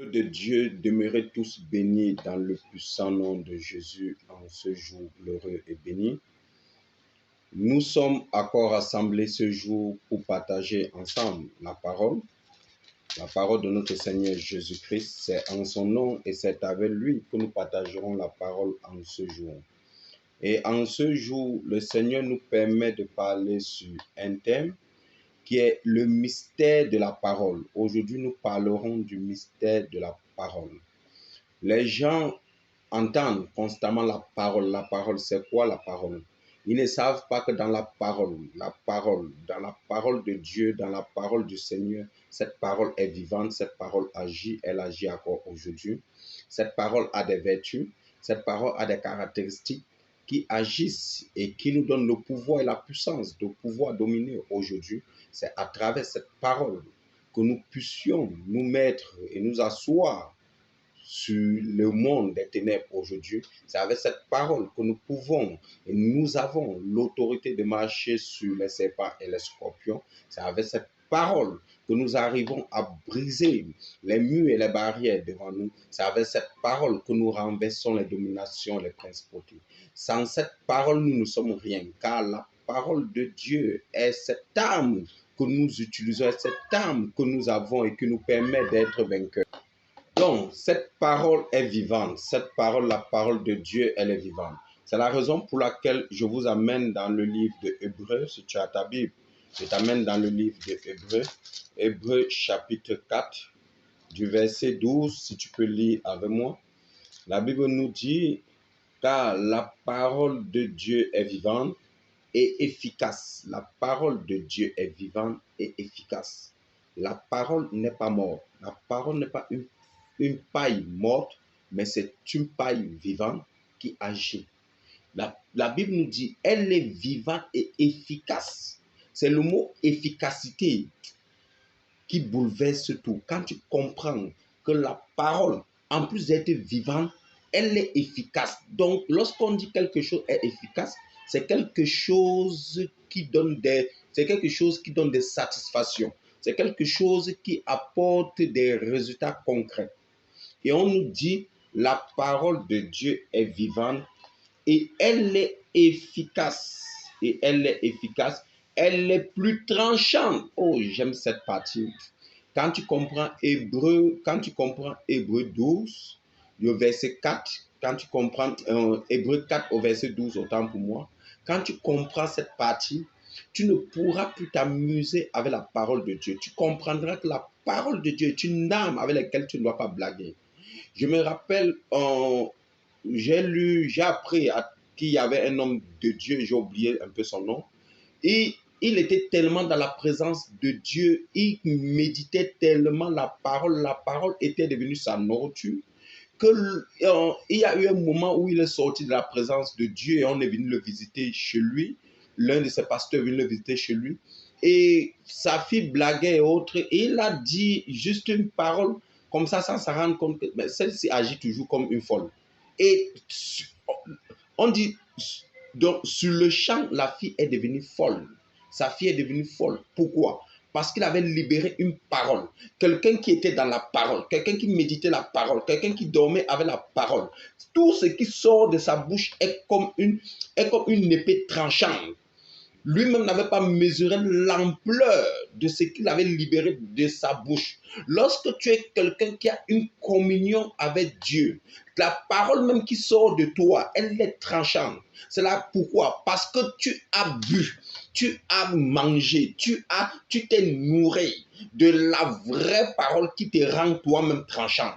De Dieu, demeurez tous bénis dans le puissant nom de Jésus en ce jour glorieux et béni. Nous sommes encore rassemblés ce jour pour partager ensemble la parole de notre Seigneur Jésus-Christ. C'est en son nom et c'est avec lui que nous partagerons la parole en ce jour. Et en ce jour, le Seigneur nous permet de parler sur un thème qui est le mystère de la parole. Aujourd'hui, nous parlerons du mystère de la parole. Les gens entendent constamment la parole. La parole, c'est quoi la parole? Ils ne savent pas que dans la parole, dans la parole de Dieu, dans la parole du Seigneur, cette parole est vivante, cette parole agit, elle agit encore aujourd'hui. Cette parole a des vertus, cette parole a des caractéristiques qui agissent et qui nous donnent le pouvoir et la puissance de pouvoir dominer aujourd'hui. C'est à travers cette parole que nous puissions nous mettre et nous asseoir sur le monde des ténèbres aujourd'hui. C'est avec cette parole que nous pouvons et nous avons l'autorité de marcher sur les serpents et les scorpions. C'est avec cette parole que nous arrivons à briser les murs et les barrières devant nous. C'est avec cette parole que nous renversons les dominations, les principautés. Sans cette parole, nous ne sommes rien, car la parole de Dieu est cette arme que nous utilisons, cette arme que nous avons et qui nous permet d'être vainqueurs. Donc, cette parole est vivante. Cette parole, la parole de Dieu, elle est vivante. C'est la raison pour laquelle je vous amène dans le livre de Hébreux. Si tu as ta Bible, je t'amène dans le livre de Hébreux. Hébreux chapitre 4, du verset 12, si tu peux lire avec moi. La Bible nous dit, car la parole de Dieu est vivante et efficace. La parole de Dieu est vivante et efficace. La parole n'est pas morte. La parole n'est pas une paille morte, mais c'est une paille vivante qui agit. La Bible nous dit, elle est vivante et efficace. C'est le mot efficacité qui bouleverse tout. Quand tu comprends que la parole, en plus d'être vivante, elle est efficace. Donc, lorsqu'on dit quelque chose est efficace, c'est quelque chose qui donne des satisfactions. C'est quelque chose qui apporte des résultats concrets. Et on nous dit, la parole de Dieu est vivante et elle est efficace. Et elle est efficace. Elle est plus tranchante. Oh, j'aime cette partie. Quand tu comprends Hébreux 12, le verset 4, quand tu comprends Hébreux 4 au verset 12, autant pour moi, quand tu comprends cette partie, tu ne pourras plus t'amuser avec la parole de Dieu. Tu comprendras que la parole de Dieu est une arme avec laquelle tu ne dois pas blaguer. Je me rappelle, j'ai appris qu'il y avait un homme de Dieu, j'ai oublié un peu son nom, et il était tellement dans la présence de Dieu, il méditait tellement la parole était devenue sa nourriture, qu'il y a eu un moment où il est sorti de la présence de Dieu et on est venu le visiter chez lui, l'un de ses pasteurs est venu le visiter chez lui, et sa fille blaguait et autres, et il a dit juste une parole comme ça, sans s'en rendre compte que celle-ci agit toujours comme une folle. Et on dit, donc sur le champ, la fille est devenue folle. Sa fille est devenue folle. Pourquoi? Parce qu'il avait libéré une parole. Quelqu'un qui était dans la parole, quelqu'un qui méditait la parole, quelqu'un qui dormait avec la parole. Tout ce qui sort de sa bouche est comme une épée tranchante. Lui-même n'avait pas mesuré l'ampleur de ce qu'il avait libéré de sa bouche. Lorsque tu es quelqu'un qui a une communion avec Dieu, la parole même qui sort de toi, elle est tranchante. C'est là pourquoi? Parce que tu as bu, tu as mangé, tu t'es nourri de la vraie parole qui te rend toi-même tranchant.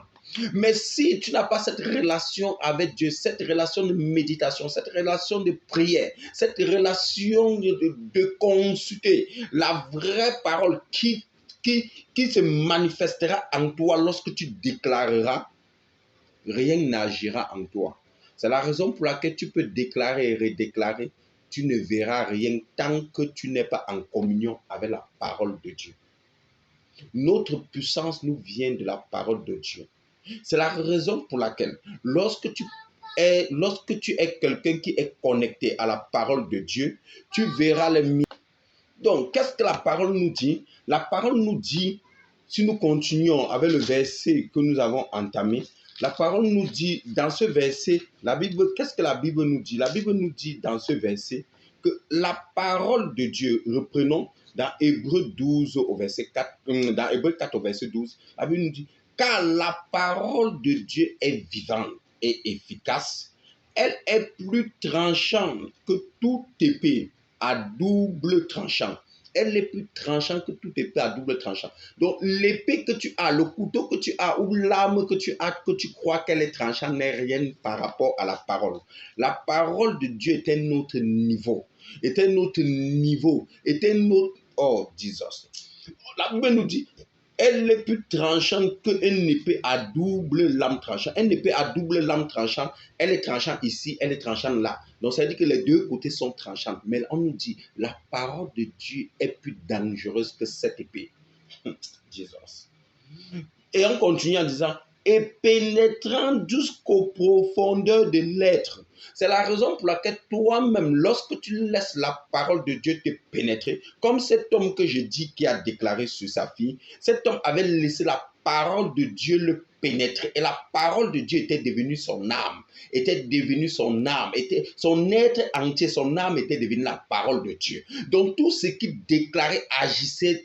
Mais si tu n'as pas cette relation avec Dieu, cette relation de méditation, cette relation de prière, cette relation de consulter la vraie parole qui se manifestera en toi lorsque tu déclareras, rien n'agira en toi. C'est la raison pour laquelle tu peux déclarer et redéclarer, tu ne verras rien tant que tu n'es pas en communion avec la parole de Dieu. Notre puissance nous vient de la parole de Dieu. C'est la raison pour laquelle, lorsque tu es quelqu'un qui est connecté à la parole de Dieu, tu verras les miracles. Donc, qu'est-ce que la parole nous dit? La parole nous dit si nous continuons avec le verset que nous avons entamé, la parole nous dit dans ce verset, qu'est-ce que la Bible nous dit? La Bible nous dit dans ce verset que la parole de Dieu, reprenons dans Hébreux 12 au verset 4, dans Hébreux 4 au verset 12, la Bible nous dit, car la parole de Dieu est vivante et efficace, elle est plus tranchante que toute épée à double tranchant. Elle est plus tranchante que toute épée à double tranchant. Donc l'épée que tu as, le couteau que tu as ou l'arme que tu as, que tu crois qu'elle est tranchante, n'est rien par rapport à la parole. La parole de Dieu est un autre niveau. Est un autre niveau. Est un autre... Oh, Jesus. La Bible nous dit, elle est plus tranchante qu'une épée à double lame tranchante. Une épée à double lame tranchante, elle est tranchante ici, elle est tranchante là. Donc ça veut dire que les deux côtés sont tranchants. Mais on nous dit, la parole de Dieu est plus dangereuse que cette épée. Jesus. Et on continue en disant, et pénétrant jusqu'aux profondeurs de l'être. C'est la raison pour laquelle toi-même, lorsque tu laisses la parole de Dieu te pénétrer, comme cet homme que je dis qui a déclaré sur sa fille, cet homme avait laissé la parole de Dieu le pénétrer. Et la parole de Dieu était devenue son âme, était devenue son âme, était son être entier, son âme était devenue la parole de Dieu. Donc tout ce qu'il déclarait agissait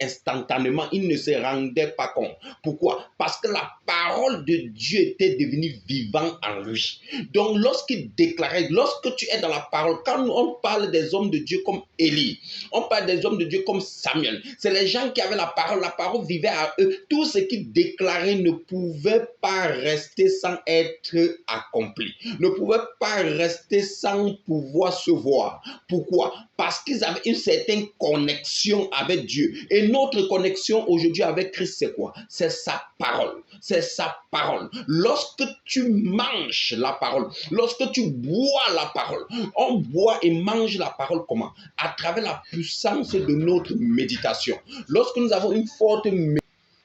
instantanément, il ne se rendait pas compte. Pourquoi? Parce que la parole de Dieu était devenue vivante en lui. Donc lorsqu'il déclarait, lorsque tu es dans la parole, quand on parle des hommes de Dieu comme Élie, on parle des hommes de Dieu comme Samuel, c'est les gens qui avaient la parole vivait à eux. Tout ce qu'ils déclaraient ne pouvait pas rester sans être accompli, ne pouvait pas rester sans pouvoir se voir. Pourquoi? Parce qu'ils avaient une certaine connexion avec Dieu. Et notre connexion aujourd'hui avec Christ, c'est quoi? C'est sa parole. C'est sa parole. Lorsque tu manges la parole, lorsque tu bois la parole, on boit et mange la parole comment? À travers la puissance de notre méditation. Lorsque nous avons une forte méditation,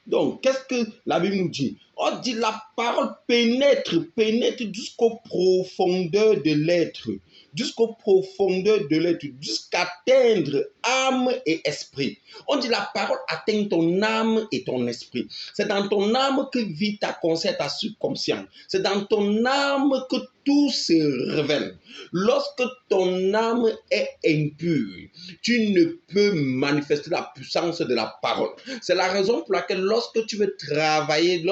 donc, qu'est-ce que la Bible nous dit? On dit la parole pénètre jusqu'aux profondeurs de l'être, jusqu'aux profondeurs de l'être, jusqu'à atteindre âme et esprit. On dit la parole atteint ton âme et ton esprit. C'est dans ton âme que vit ta conscience, ta subconscience. C'est dans ton âme que tout se révèle. Lorsque ton âme est impure, tu ne peux manifester la puissance de la parole. C'est la raison pour laquelle lorsque tu veux travailler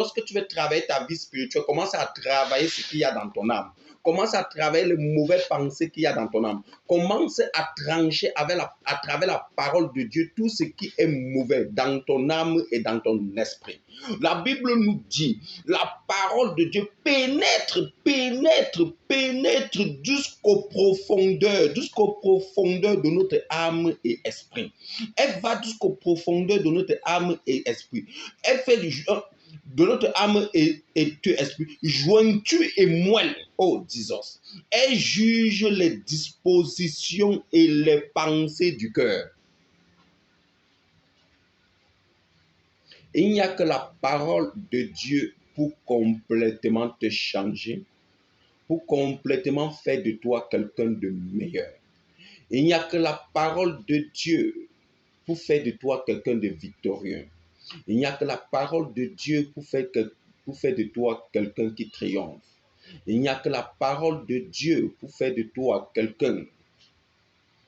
ta vie spirituelle, commence à travailler ce qu'il y a dans ton âme. Commence à travailler les mauvaises pensées qu'il y a dans ton âme. Commence à trancher à travers la parole de Dieu tout ce qui est mauvais dans ton âme et dans ton esprit. La Bible nous dit, la parole de Dieu pénètre jusqu'aux profondeurs de notre âme et esprit. Elle va jusqu'aux profondeurs de notre âme et esprit. Elle fait de notre âme et esprit, jointure et moelle. Oh, Jesus. Elle juge les dispositions et les pensées du cœur. Il n'y a que la parole de Dieu pour complètement te changer, pour complètement faire de toi quelqu'un de meilleur. Il n'y a que la parole de Dieu pour faire de toi quelqu'un de victorieux. Il n'y a que la parole de Dieu pour faire de toi quelqu'un qui triomphe. Il n'y a que la parole de Dieu pour faire de toi quelqu'un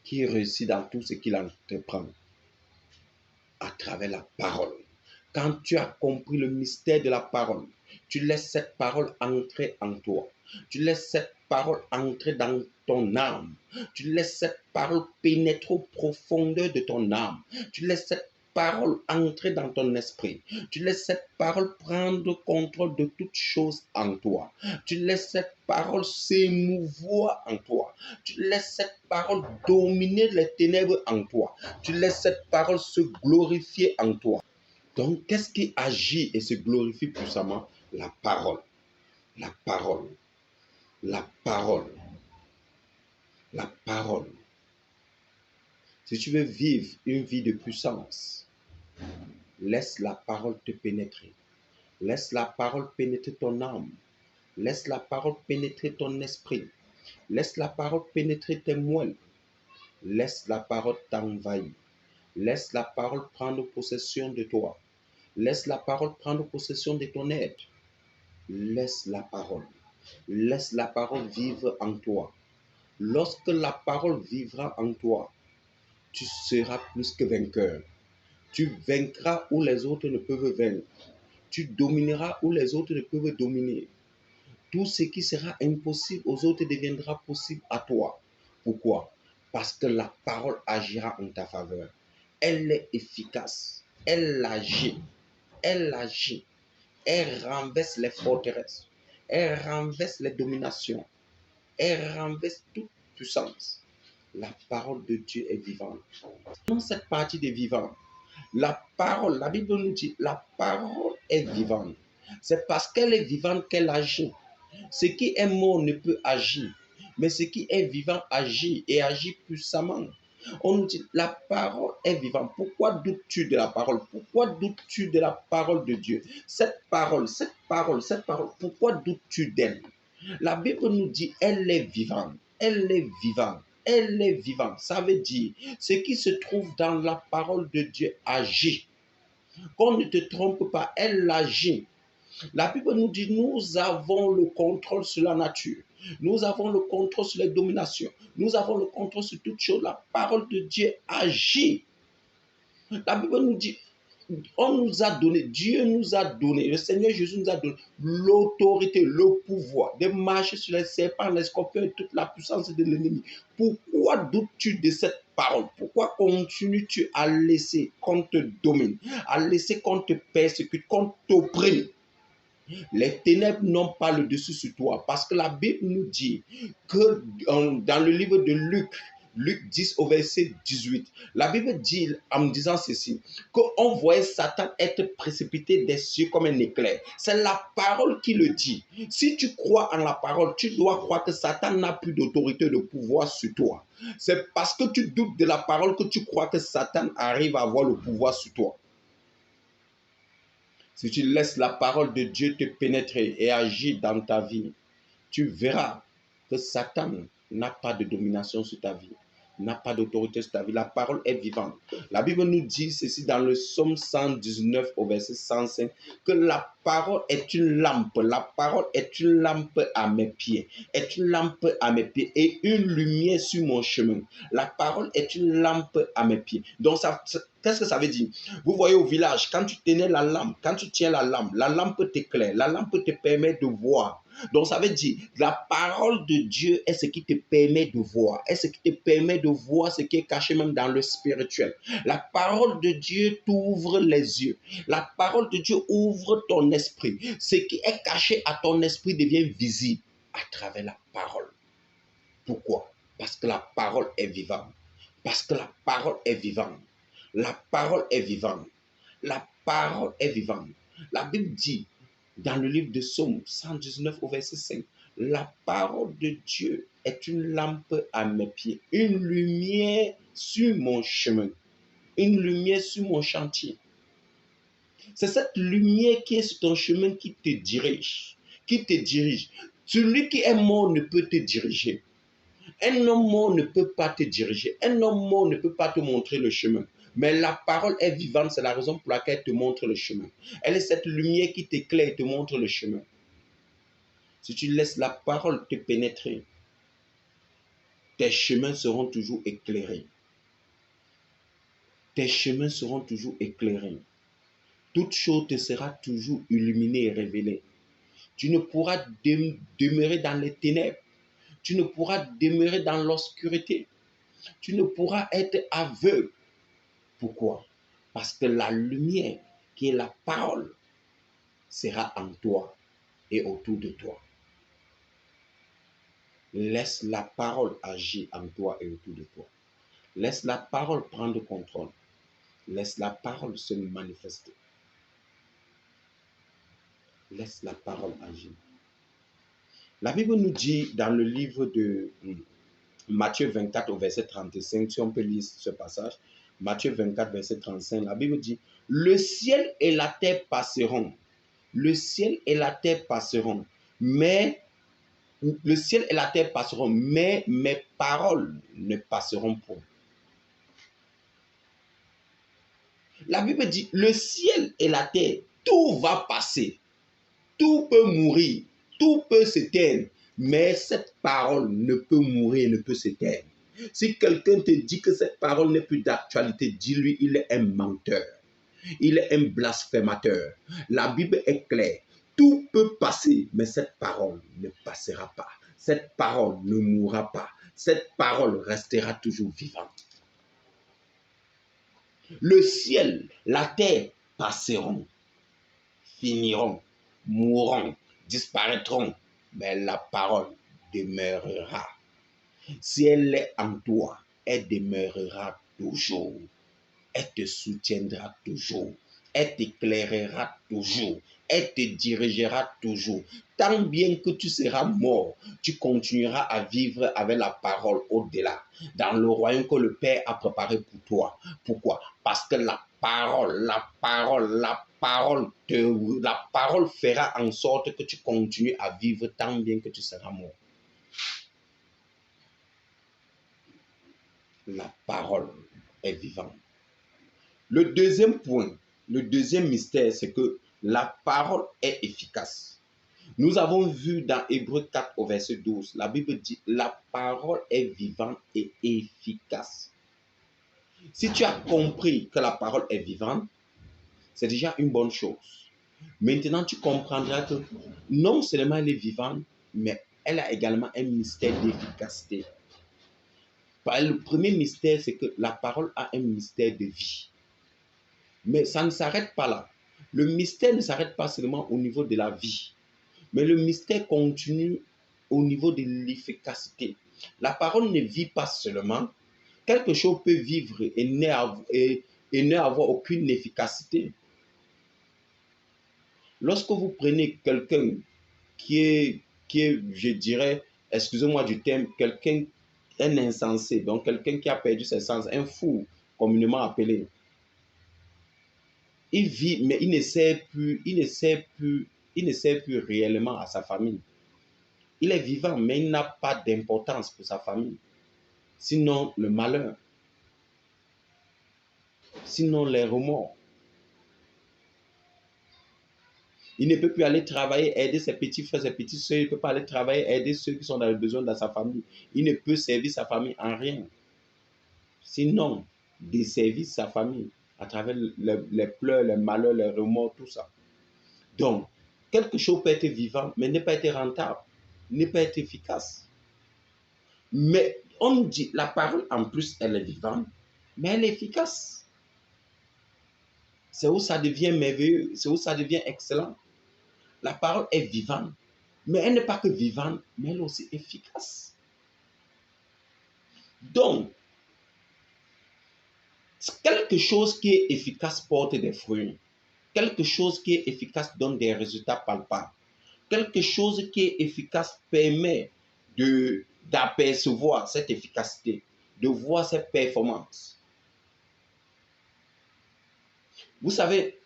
qui réussit dans tout ce qu'il entreprend. À travers la parole. Quand tu as compris le mystère de la parole, tu laisses cette parole entrer en toi. Tu laisses cette parole entrer dans ton âme. Tu laisses cette parole pénétrer aux profondeurs de ton âme. Tu laisses cette parole entrer dans ton esprit. Tu laisses cette parole prendre contrôle de toutes choses en toi. Tu laisses cette parole s'émouvoir en toi. Tu laisses cette parole dominer les ténèbres en toi. Tu laisses cette parole se glorifier en toi. Donc, qu'est-ce qui agit et se glorifie puissamment? La parole. La parole. La parole. La parole. Si tu veux vivre une vie de puissance, laisse la parole te pénétrer. Laisse la parole pénétrer ton âme. Laisse la parole pénétrer ton esprit. Laisse la parole pénétrer tes moelles. Laisse la parole t'envahir. Laisse la parole prendre possession de toi. Laisse la parole prendre possession de ton être. Laisse la parole. Laisse la parole vivre en toi. Lorsque la parole vivra en toi, tu seras plus que vainqueur. Tu vaincras où les autres ne peuvent vaincre. Tu domineras où les autres ne peuvent dominer. Tout ce qui sera impossible aux autres deviendra possible à toi. Pourquoi? Parce que la parole agira en ta faveur. Elle est efficace. Elle agit. Elle agit. Elle renverse les forteresses. Elle renverse les dominations. Elle renverse toute puissance. La parole de Dieu est vivante. Dans cette partie des vivants, la parole, la Bible nous dit, la parole est vivante. C'est parce qu'elle est vivante qu'elle agit. Ce qui est mort ne peut agir, mais ce qui est vivant agit et agit puissamment. On nous dit, la parole est vivante. Pourquoi doutes-tu de la parole? Pourquoi doutes-tu de la parole de Dieu? Cette parole, pourquoi doutes-tu d'elle? La Bible nous dit, elle est vivante. Elle est vivante. Elle est vivante. Ça veut dire, ce qui se trouve dans la parole de Dieu agit. Qu'on ne te trompe pas, elle agit. La Bible nous dit, nous avons le contrôle sur la nature. Nous avons le contrôle sur les dominations. Nous avons le contrôle sur toutes choses. La parole de Dieu agit. La Bible nous dit, on nous a donné, Dieu nous a donné, le Seigneur Jésus nous a donné l'autorité, le pouvoir de marcher sur les serpents, les scorpions et toute la puissance de l'ennemi. Pourquoi doutes-tu de cette parole? Pourquoi continues-tu à laisser qu'on te domine, à laisser qu'on te persécute, qu'on t'opprime? Les ténèbres n'ont pas le dessus sur toi parce que la Bible nous dit que dans le livre de Luc 10 au verset 18, la Bible dit en disant ceci, qu'on voyait Satan être précipité des cieux comme un éclair. C'est la parole qui le dit. Si tu crois en la parole, tu dois croire que Satan n'a plus d'autorité, de pouvoir sur toi. C'est parce que tu doutes de la parole que tu crois que Satan arrive à avoir le pouvoir sur toi. Si tu laisses la parole de Dieu te pénétrer et agir dans ta vie, tu verras que Satan n'a pas de domination sur ta vie, n'a pas d'autorité sur ta vie. La parole est vivante. La Bible nous dit ceci dans le psaume 119 au verset 105, que la parole est une lampe. La parole est une lampe à mes pieds, est une lampe à mes pieds et une lumière sur mon chemin. La parole est une lampe à mes pieds. Donc, qu'est-ce que ça veut dire? Vous voyez au village, quand tu tenais la lampe, quand tu tiens la lampe t'éclaire, la lampe te permet de voir. Donc ça veut dire, la parole de Dieu est ce qui te permet de voir, est ce qui te permet de voir ce qui est caché même dans le spirituel. La parole de Dieu t'ouvre les yeux. La parole de Dieu ouvre ton esprit. Ce qui est caché à ton esprit devient visible à travers la parole. Pourquoi? Parce que la parole est vivante. Parce que la parole est vivante. La parole est vivante. La parole est vivante. La Bible dit dans le livre de Psaume 119 au verset 5, la parole de Dieu est une lampe à mes pieds, une lumière sur mon chemin, une lumière sur mon chantier. C'est cette lumière qui est sur ton chemin qui te dirige, qui te dirige. Celui qui est mort ne peut te diriger. Un homme mort ne peut pas te diriger. Un homme mort ne peut pas te montrer le chemin. Mais la parole est vivante, c'est la raison pour laquelle elle te montre le chemin. Elle est cette lumière qui t'éclaire et te montre le chemin. Si tu laisses la parole te pénétrer, tes chemins seront toujours éclairés. Tes chemins seront toujours éclairés. Toute chose te sera toujours illuminée et révélée. Tu ne pourras demeurer dans les ténèbres. Tu ne pourras demeurer dans l'obscurité. Tu ne pourras être aveugle. Pourquoi? Parce que la lumière, qui est la parole, sera en toi et autour de toi. Laisse la parole agir en toi et autour de toi. Laisse la parole prendre contrôle. Laisse la parole se manifester. Laisse la parole agir. La Bible nous dit dans le livre de Matthieu 24 au verset 35, si on peut lire ce passage, Matthieu 24, verset 35, la Bible dit, le ciel et la terre passeront. Le ciel et la terre passeront, mais le ciel et la terre passeront, mais mes paroles ne passeront point. La Bible dit, le ciel et la terre, tout va passer. Tout peut mourir, tout peut s'éteindre. Mais cette parole ne peut mourir, ne peut s'éteindre. Si quelqu'un te dit que cette parole n'est plus d'actualité, dis-lui, il est un menteur. Il est un blasphémateur. La Bible est claire. Tout peut passer, mais cette parole ne passera pas. Cette parole ne mourra pas. Cette parole restera toujours vivante. Le ciel, la terre passeront, finiront, mourront, disparaîtront, mais la parole demeurera. Si elle est en toi, elle demeurera toujours. Elle te soutiendra toujours. Elle t'éclairera toujours. Elle te dirigera toujours. Tant bien que tu seras mort, tu continueras à vivre avec la parole au-delà, dans le royaume que le Père a préparé pour toi. Pourquoi? Parce que la parole fera en sorte que tu continues à vivre tant bien que tu seras mort. La parole est vivante. Le deuxième point, le deuxième mystère, c'est que la parole est efficace. Nous avons vu dans Hébreux 4 au verset 12, la Bible dit, la parole est vivante et efficace. Si tu as compris que la parole est vivante, c'est déjà une bonne chose. Maintenant, tu comprendras que non seulement elle est vivante, mais elle a également un mystère d'efficacité. Le premier mystère, c'est que la parole a un mystère de vie. Mais ça ne s'arrête pas là. Le mystère ne s'arrête pas seulement au niveau de la vie, mais le mystère continue au niveau de l'efficacité. La parole ne vit pas seulement. Quelque chose peut vivre et ne avoir aucune efficacité. Lorsque vous prenez quelqu'un qui est, je dirais, excusez-moi du terme, quelqu'un, un insensé, donc quelqu'un qui a perdu ses sens, un fou, communément appelé, il vit, mais il ne sert plus réellement à sa famille. Il est vivant, mais il n'a pas d'importance pour sa famille. Sinon, le malheur. Sinon, les remords. Il ne peut plus aller travailler, aider ses petits frères, ses petites soeurs. Il ne peut pas aller travailler, aider ceux qui sont dans le besoin de sa famille. Il ne peut servir sa famille en rien. Sinon, desservir sa famille à travers les pleurs, les malheurs, les remords, tout ça. Donc, quelque chose peut être vivant, mais ne pas être rentable, ne pas être efficace. Mais on dit, la parole en plus, elle est vivante, mais elle est efficace. C'est où ça devient merveilleux, c'est où ça devient excellent. La parole est vivante, mais elle n'est pas que vivante, mais elle est aussi efficace. Donc, quelque chose qui est efficace porte des fruits. Quelque chose qui est efficace donne des résultats palpables. Quelque chose qui est efficace permet d'apercevoir cette efficacité, de voir cette performance. Vous savez,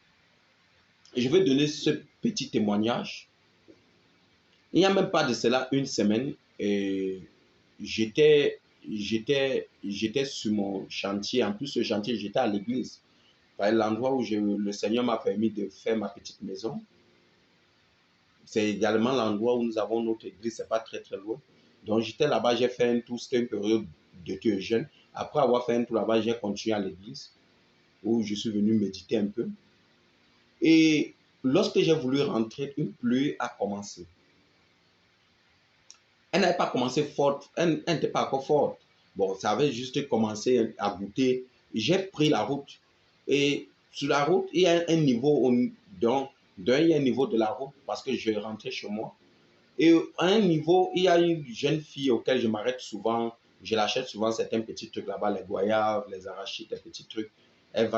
je vais donner ce petit témoignage. Il n'y a même pas de cela une semaine, j'étais sur mon chantier. En plus, ce chantier, j'étais à l'église. L'endroit où le Seigneur m'a permis de faire ma petite maison. C'est également l'endroit où nous avons notre église, c'est pas très très loin. Donc j'étais là-bas, j'ai fait un tour, c'était une période de jeûne. Après avoir fait un tour là-bas, j'ai continué à l'église où je suis venu méditer un peu. Et lorsque j'ai voulu rentrer, une pluie a commencé. Elle n'avait pas commencé forte, elle n'était pas encore forte. Bon, ça avait juste commencé à goûter. J'ai pris la route. Et sur la route, il y a un niveau, il y a un niveau de la route parce que je rentrais chez moi. Et à un niveau, il y a une jeune fille auquel je m'arrête souvent. Je l'achète souvent certains petits trucs là-bas, les goyaves, les arachides, les petits trucs. Elle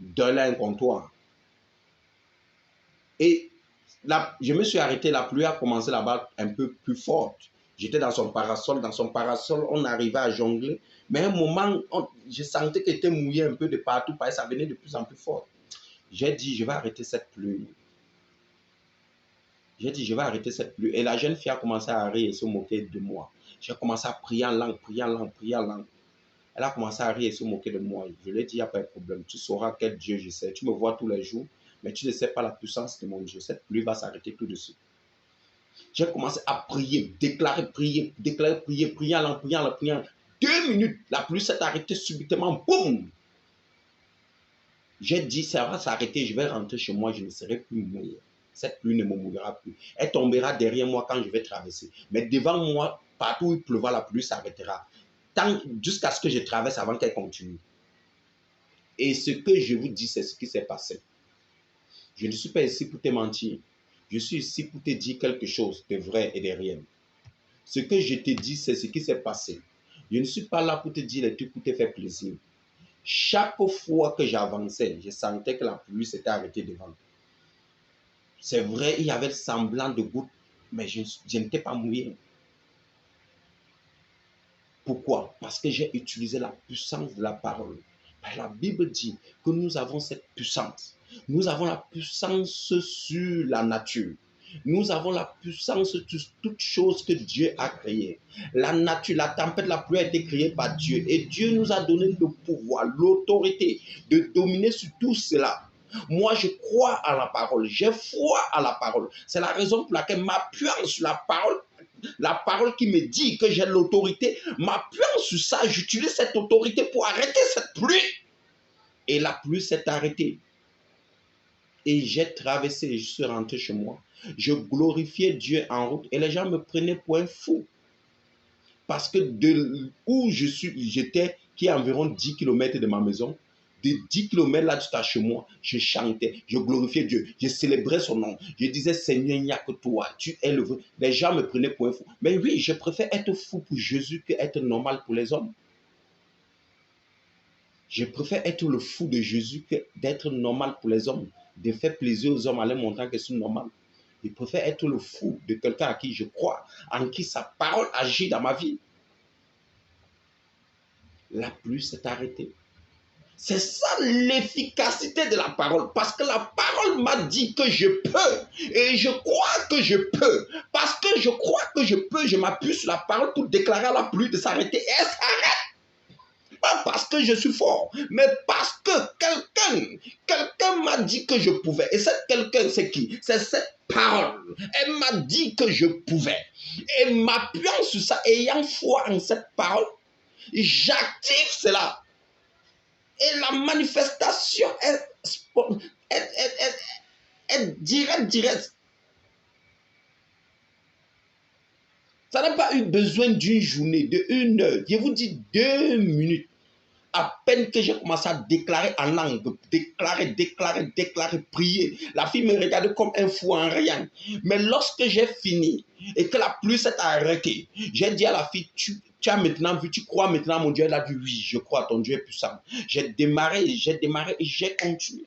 donne un comptoir. Et là, je me suis arrêté, la pluie a commencé là-bas un peu plus forte. J'étais dans son parasol, on arrivait à jongler. Mais à un moment, je sentais qu'elle était mouillée un peu de partout, parce que ça venait de plus en plus fort. J'ai dit, je vais arrêter cette pluie. J'ai dit, je vais arrêter cette pluie. Et la jeune fille a commencé à rire et se moquer de moi. J'ai commencé à prier en langue, prier en langue, prier en langue. Elle a commencé à rire et se moquer de moi. Je lui ai dit, il n'y a pas de problème. Tu sauras quel Dieu je sais. Tu me vois tous les jours, mais tu ne sais pas la puissance de mon Dieu. Cette pluie va s'arrêter tout de suite. J'ai commencé à prier, déclarer, prier, priant. 2 minutes, la pluie s'est arrêtée subitement. Boum! J'ai dit, ça va s'arrêter, je vais rentrer chez moi, je ne serai plus mouillé. Cette pluie ne me mouillera plus. Elle tombera derrière moi quand je vais traverser. Mais devant moi, partout où il pleuvra, la pluie s'arrêtera. Jusqu'à ce que je traverse avant qu'elle continue. Et ce que je vous dis, c'est ce qui s'est passé. Je ne suis pas ici pour te mentir. Je suis ici pour te dire quelque chose de vrai et de réel. Ce que je te dis, c'est ce qui s'est passé. Je ne suis pas là pour te dire les trucs pour te faire plaisir. Chaque fois que j'avançais, je sentais que la pluie s'était arrêtée devant. C'est vrai, il y avait le semblant de gouttes, mais je n'étais pas mouillé. Pourquoi? Parce que j'ai utilisé la puissance de la parole. La Bible dit que nous avons cette puissance. Nous avons la puissance sur la nature. Nous avons la puissance sur toutes choses que Dieu a créées. La nature, la tempête, la pluie a été créée par Dieu. Et Dieu nous a donné le pouvoir, l'autorité de dominer sur tout cela. Moi, je crois à la parole. J'ai foi à la parole. C'est la raison pour laquelle m'appuyant sur la parole qui me dit que j'ai l'autorité, m'appuyant sur ça, j'utilise cette autorité pour arrêter cette pluie. Et la pluie s'est arrêtée. Et j'ai traversé, je suis rentré chez moi. Je glorifiais Dieu en route et les gens me prenaient pour un fou. Parce que de où j'étais, qui est à environ 10 km de ma maison, de 10 km là jusqu'à chez moi, je chantais, je glorifiais Dieu, je célébrais son nom. Je disais, Seigneur, il n'y a que toi, tu es le vrai. Les gens me prenaient pour un fou. Mais oui, je préfère être fou pour Jésus que être normal pour les hommes. Je préfère être le fou de Jésus que d'être normal pour les hommes, de faire plaisir aux hommes en leur montrant que c'est normal. Je préfère être le fou de quelqu'un à qui je crois, en qui sa parole agit dans ma vie. La pluie s'est arrêtée. C'est ça l'efficacité de la parole. Parce que la parole m'a dit que je peux. Et je crois que je peux. Parce que je crois que je peux, je m'appuie sur la parole pour déclarer à la pluie de s'arrêter. Et elle s'arrête. Pas parce que je suis fort, mais parce que quelqu'un m'a dit que je pouvais. Et cette quelqu'un, c'est qui? C'est cette parole. Elle m'a dit que je pouvais. Et m'appuyant sur ça, ayant foi en cette parole, j'active cela. Et la manifestation est directe. Ça n'a pas eu besoin d'une journée, de 1 heure. Je vous dis 2 minutes. À peine que j'ai commencé à déclarer en langue, déclarer, prier. La fille me regardait comme un fou en rien. Mais lorsque j'ai fini et que la pluie s'est arrêtée, j'ai dit à la fille, tu as maintenant vu, tu crois maintenant à mon Dieu? Elle a dit oui, je crois, ton Dieu est puissant. J'ai démarré et j'ai continué.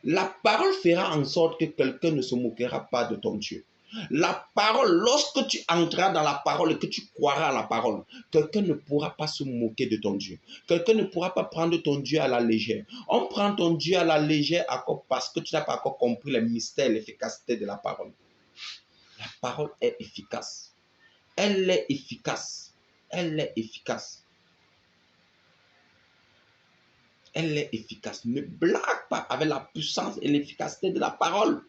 La parole fera en sorte que quelqu'un ne se moquera pas de ton Dieu. La parole, lorsque tu entreras dans la parole et que tu croiras à la parole, quelqu'un ne pourra pas se moquer de ton Dieu. Quelqu'un ne pourra pas prendre ton Dieu à la légère. On prend ton Dieu à la légère parce que tu n'as pas encore compris le mystère et l'efficacité de la parole. La parole est efficace. Elle est efficace. Elle est efficace. Elle est efficace. Ne blague pas avec la puissance et l'efficacité de la parole.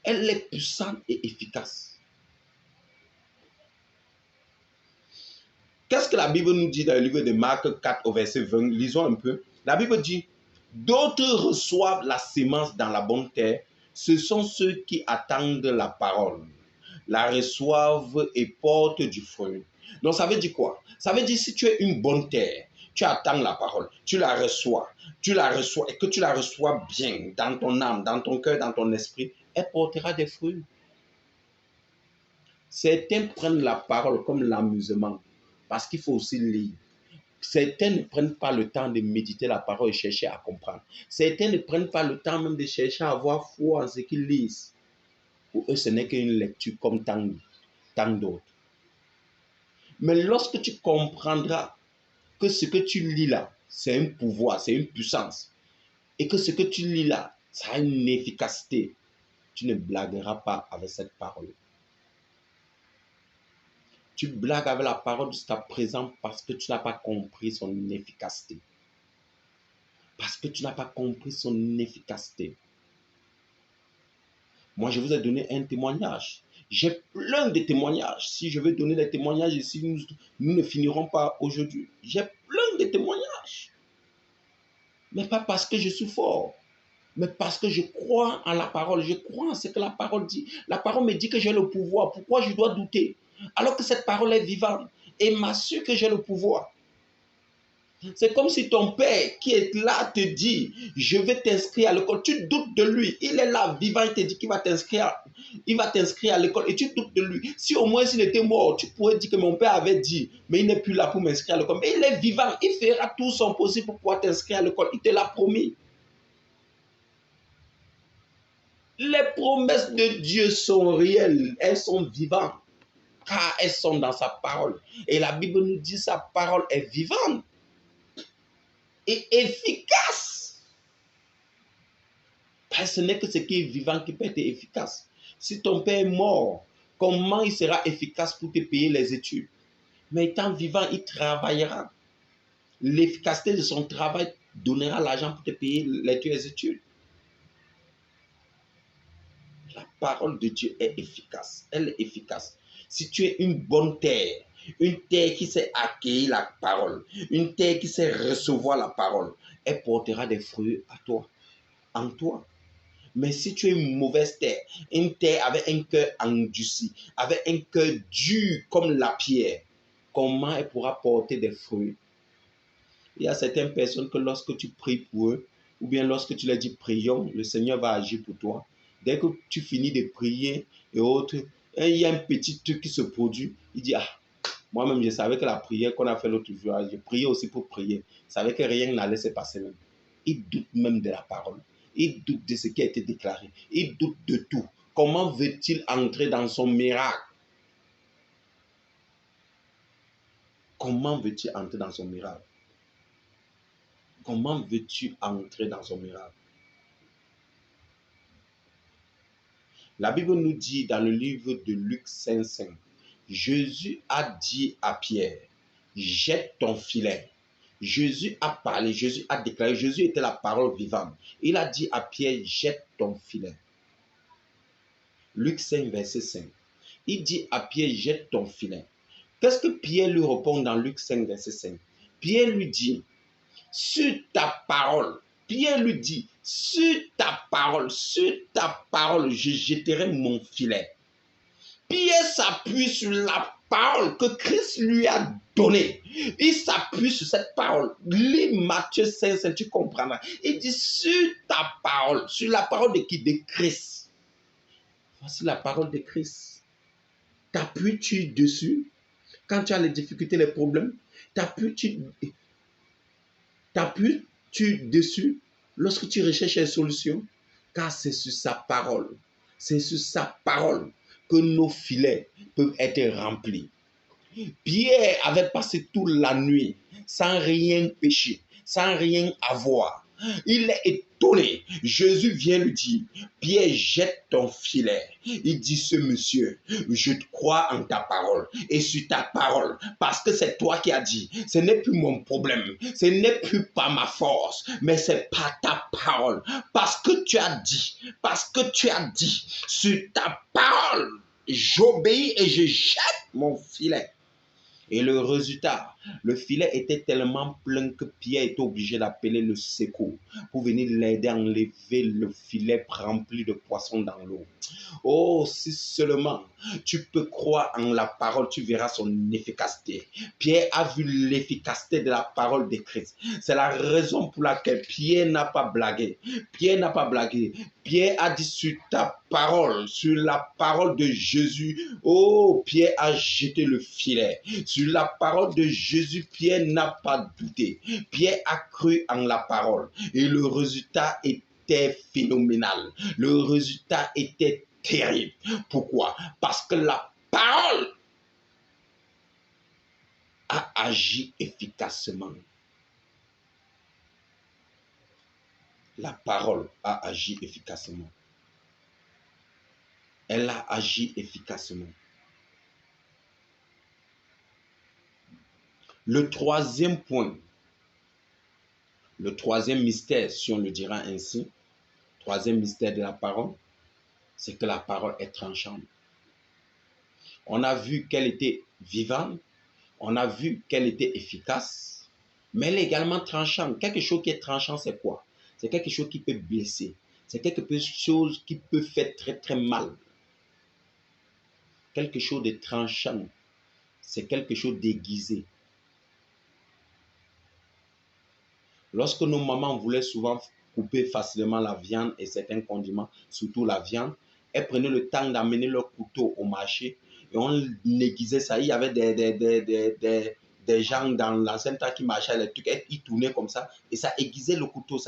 Elle est puissante et efficace. Qu'est-ce que la Bible nous dit dans le livre de Marc 4 au verset 20? Lisons un peu. La Bible dit, d'autres reçoivent la sémence dans la bonne terre. Ce sont ceux qui attendent la parole, la reçoivent et portent du fruit. Donc ça veut dire quoi? Ça veut dire si tu es une bonne terre, tu attends la parole, tu la reçois et que tu la reçois bien dans ton âme, dans ton cœur, dans ton esprit, elle portera des fruits. Certains prennent la parole comme l'amusement parce qu'il faut aussi lire. Certains ne prennent pas le temps de méditer la parole et chercher à comprendre. Certains ne prennent pas le temps même de chercher à avoir foi en ce qu'ils lisent. Pour eux, ce n'est qu'une lecture comme tant d'autres. Mais lorsque tu comprendras que ce que tu lis là, c'est un pouvoir, c'est une puissance, et que ce que tu lis là, ça a une efficacité, tu ne blagueras pas avec cette parole. Tu blagues avec la parole jusqu'à présent parce que tu n'as pas compris son efficacité. Parce que tu n'as pas compris son efficacité. Moi, je vous ai donné un témoignage. J'ai plein de témoignages. Si je veux donner des témoignages ici, nous ne finirons pas aujourd'hui. J'ai plein de témoignages. Mais pas parce que je suis fort, mais parce que je crois en la parole. Je crois en ce que la parole dit. La parole me dit que j'ai le pouvoir. Pourquoi je dois douter? Alors que cette parole est vivante et m'assure que j'ai le pouvoir. C'est comme si ton père qui est là te dit, je vais t'inscrire à l'école. Tu doutes de lui. Il est là, vivant, il te dit qu'il va t'inscrire. Il va t'inscrire à l'école et tu doutes de lui. Si au moins s'il était mort, tu pourrais dire que mon père avait dit, mais il n'est plus là pour m'inscrire à l'école. Mais il est vivant. Il fera tout son possible pour pouvoir t'inscrire à l'école. Il te l'a promis. Les promesses de Dieu sont réelles. Elles sont vivantes. Car elles sont dans sa parole. Et la Bible nous dit sa parole est vivante et efficace. Ce n'est que ce qui est vivant qui peut être efficace. Si ton père est mort, comment il sera efficace pour te payer les études? Mais étant vivant, il travaillera. L'efficacité de son travail donnera l'argent pour te payer les études. La parole de Dieu est efficace. Elle est efficace. Si tu es une bonne terre, une terre qui sait accueillir la parole, une terre qui sait recevoir la parole, elle portera des fruits à toi, en toi. Mais si tu es une mauvaise terre, une terre avec un cœur endurci, avec un cœur dur comme la pierre, comment elle pourra porter des fruits? Il y a certaines personnes que lorsque tu pries pour eux, ou bien lorsque tu leur dis prions, le Seigneur va agir pour toi. Dès que tu finis de prier et autres, il y a un petit truc qui se produit. Il dit, ah, moi-même je savais que la prière qu'on a fait l'autre jour, je priais aussi pour prier. Je savais que rien n'allait se passer même. Il doute même de la parole. Il doute de ce qui a été déclaré. Il doute de tout. Comment veut-il entrer dans son miracle? Comment veux-tu entrer dans son miracle? Comment veux-tu entrer dans son miracle? La Bible nous dit dans le livre de Luc 5:5, Jésus a dit à Pierre, jette ton filet. Jésus a parlé, Jésus a déclaré, Jésus était la parole vivante. Il a dit à Pierre, jette ton filet. Luc 5, verset 5. Il dit à Pierre, jette ton filet. Qu'est-ce que Pierre lui répond dans Luc 5, verset 5? Pierre lui dit, sur ta parole, Pierre lui dit, sur ta parole, je jetterai mon filet. Pierre s'appuie sur la parole que Christ lui a donnée. Il s'appuie sur cette parole. Lis Matthieu 5, tu comprendras. Il dit sur ta parole, sur la parole de qui? De Christ. Voici la parole de Christ. T'appuies-tu dessus quand tu as les difficultés, les problèmes? T'appuies-tu dessus lorsque tu recherches une solution? Car c'est sur sa parole. C'est sur sa parole que nos filets peuvent être remplis. Pierre avait passé toute la nuit sans rien pécher, sans rien avoir. Il est étonné. Jésus vient lui dire, Pierre, jette ton filet. Il dit, ce monsieur, je crois en ta parole et sur ta parole, parce que c'est toi qui as dit. Ce n'est plus mon problème, ce n'est plus pas ma force, mais c'est par ta parole. Parce que tu as dit, sur ta parole, j'obéis et je jette mon filet. Et le résultat, le filet était tellement plein que Pierre était obligé d'appeler le secours pour venir l'aider à enlever le filet rempli de poissons dans l'eau. Oh, si seulement tu peux croire en la parole, tu verras son efficacité. Pierre a vu l'efficacité de la parole de Christ. C'est la raison pour laquelle Pierre n'a pas blagué. Pierre n'a pas blagué. Pierre a dit sur ta parole, sur la parole de Jésus. Oh, Pierre a jeté le filet. Sur la parole de Jésus, Pierre n'a pas douté. Pierre a cru en la parole. Et le résultat était phénoménal. Le résultat était terrible. Pourquoi? Parce que la parole a agi efficacement. La parole a agi efficacement. Elle a agi efficacement. Le troisième point, le troisième mystère, si on le dira ainsi, troisième mystère de la parole, c'est que la parole est tranchante. On a vu qu'elle était vivante, on a vu qu'elle était efficace, mais elle est également tranchante. Quelque chose qui est tranchant, c'est quoi? C'est quelque chose qui peut blesser. C'est quelque chose qui peut faire très très mal. Quelque chose de tranchant, c'est quelque chose d'aiguisé. Lorsque nos mamans voulaient souvent couper facilement la viande et certains condiments, surtout la viande, elles prenaient le temps d'amener leur couteau au marché et on aiguisait ça. Il y avait des gens dans l'ancien temps qui marchaient les trucs, ils tournaient comme ça et ça aiguisait le couteau,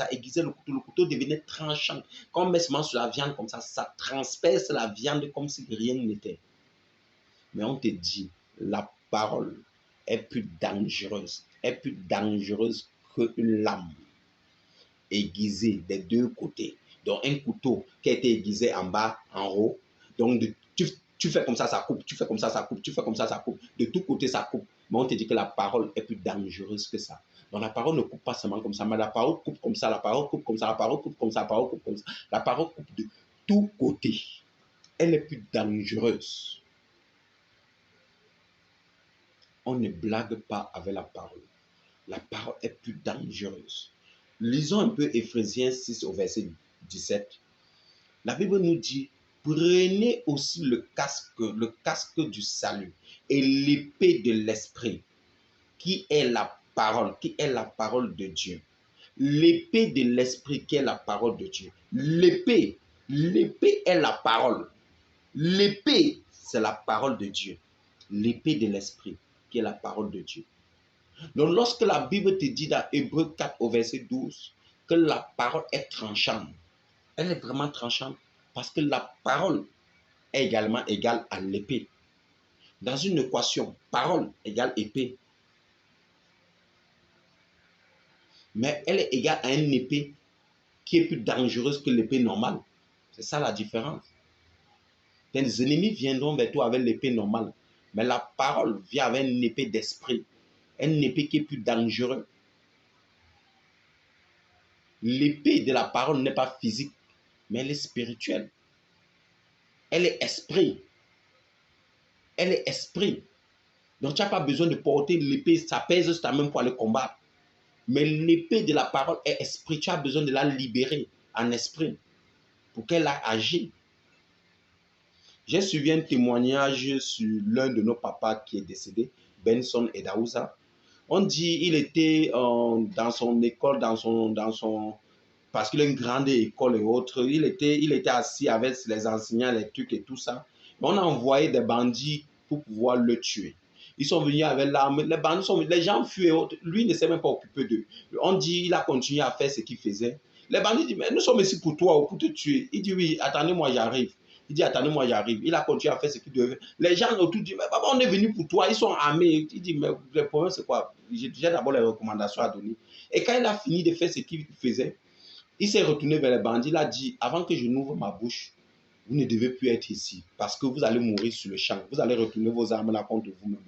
le couteau devenait tranchant. Quand on met seulement sur la viande comme ça transperce la viande comme si rien n'était. Mais on te dit, la parole est plus dangereuse qu'une lame aiguisée des deux côtés. Donc un couteau qui a été aiguisé en bas, en haut. Donc tu fais comme ça coupe. Tu fais comme ça coupe. Tu fais comme ça coupe. De tous côtés, ça coupe. Mais on te dit que la parole est plus dangereuse que ça. Donc la parole ne coupe pas seulement comme ça, mais la parole coupe comme ça, la parole coupe comme ça, la parole coupe comme ça, la parole coupe comme ça. La parole coupe de tous côtés. Elle est plus dangereuse. On ne blague pas avec la parole. La parole est plus dangereuse. Lisons un peu Éphésiens 6 au verset 17. La Bible nous dit, prenez aussi le casque du salut et l'épée de l'esprit, qui est la parole de Dieu. L'épée de l'esprit qui est la parole de Dieu. L'épée est la parole. L'épée, c'est la parole de Dieu. L'épée de l'esprit qui est la parole de Dieu. Donc, lorsque la Bible te dit dans Hébreux 4 au verset 12 que la parole est tranchante, elle est vraiment tranchante parce que la parole est également égale à l'épée. Dans une équation, parole égale épée. Mais elle est égale à une épée qui est plus dangereuse que l'épée normale. C'est ça la différence. Tes ennemis viendront vers toi avec l'épée normale, mais la parole vient avec une épée d'esprit, une épée qui est plus dangereuse. L'épée de la parole n'est pas physique, mais elle est spirituelle. Elle est esprit. Elle est esprit. Donc tu n'as pas besoin de porter l'épée, ça pèse sur ta main pour aller combattre. Mais l'épée de la parole est esprit. Tu as besoin de la libérer en esprit pour qu'elle agisse. J'ai suivi un témoignage sur l'un de nos papas qui est décédé, Benson et Daouza. On dit il était dans son école, parce qu'il a une grande école et autres. Il était assis avec les enseignants, les trucs et tout ça. On a envoyé des bandits pour pouvoir le tuer. Ils sont venus avec l'arme. Les bandits sont venus. Les gens fuient. Lui ne s'est même pas occupé d'eux. On dit il a continué à faire ce qu'il faisait. Les bandits disent mais nous sommes ici pour toi ou pour te tuer. Il dit oui, attendez-moi, j'arrive. Il dit attendez-moi, j'arrive. Il a continué à faire ce qu'il devait. Les gens autour disent mais papa, on est venu pour toi. Ils sont armés. Il dit mais le problème c'est quoi? J'ai d'abord les recommandations à donner. Et quand il a fini de faire ce qu'il faisait, il s'est retourné vers les bandits. Il a dit avant que je n'ouvre ma bouche, vous ne devez plus être ici parce que vous allez mourir sur le champ. Vous allez retourner vos armes là contre vous-même.